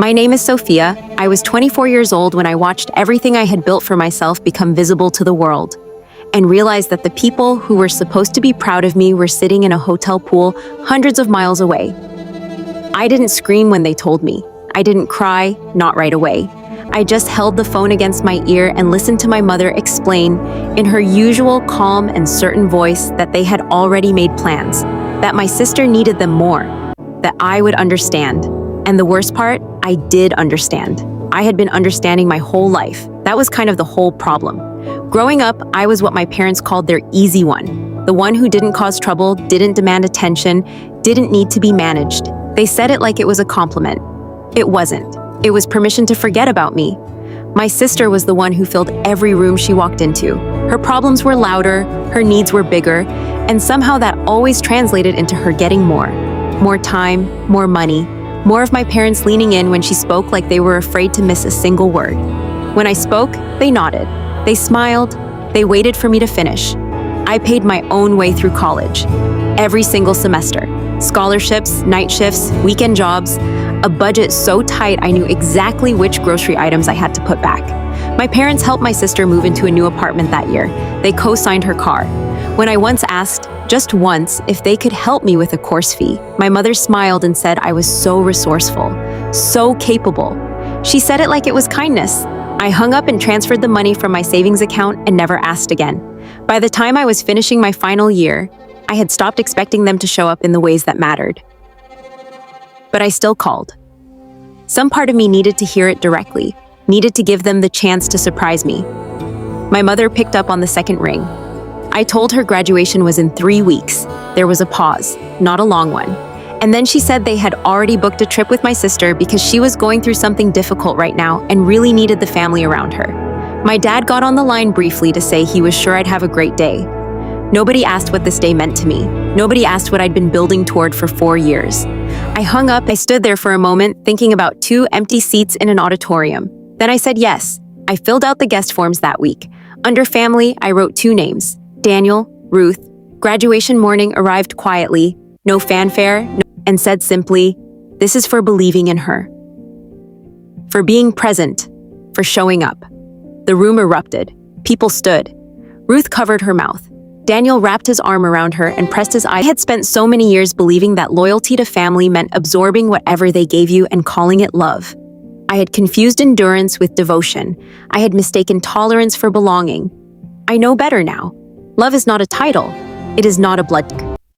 My name is Sophia. I was 24 years old when I watched everything I had built for myself become visible to the world, and realized that the people who were supposed to be proud of me were sitting in a hotel pool hundreds of miles away. I didn't scream when they told me. I didn't cry, not right away. I just held the phone against my ear and listened to my mother explain, in her usual calm and certain voice, that they had already made plans, that my sister needed them more, that I would understand. And the worst part, I did understand. I had been understanding my whole life. That was kind of the whole problem. Growing up, I was what my parents called their easy one. The one who didn't cause trouble, didn't demand attention, didn't need to be managed. They said it like it was a compliment. It wasn't. It was permission to forget about me. My sister was the one who filled every room she walked into. Her problems were louder, her needs were bigger, and somehow that always translated into her getting more. More time, more money, more of my parents leaning in when she spoke like they were afraid to miss a single word. When I spoke, they nodded. They smiled. They waited for me to finish. I paid my own way through college. Every single semester. Scholarships, night shifts, weekend jobs, a budget so tight I knew exactly which grocery items I had to put back. My parents helped my sister move into a new apartment that year. They co-signed her car. When I once asked, just once, if they could help me with a course fee, my mother smiled and said I was so resourceful, so capable. She said it like it was kindness. I hung up and transferred the money from my savings account and never asked again. By the time I was finishing my final year, I had stopped expecting them to show up in the ways that mattered. But I still called. Some part of me needed to hear it directly, needed to give them the chance to surprise me. My mother picked up on the second ring. I told her graduation was in 3 weeks. There was a pause, not a long one. And then she said they had already booked a trip with my sister because she was going through something difficult right now and really needed the family around her. My dad got on the line briefly to say he was sure I'd have a great day. Nobody asked what this day meant to me. Nobody asked what I'd been building toward for 4 years. I hung up. I stood there for a moment, thinking about 2 empty seats in an auditorium. Then I said yes. I filled out the guest forms that week. Under family, I wrote 2 names, Daniel, Ruth. Graduation morning arrived quietly, no fanfare, and said simply, this is for believing in her. For being present, for showing up. The room erupted. People stood. Ruth covered her mouth. Daniel wrapped his arm around her and pressed his eyes. I had spent so many years believing that loyalty to family meant absorbing whatever they gave you and calling it love. I had confused endurance with devotion. I had mistaken tolerance for belonging. I know better now. Love is not a title. It is not a blood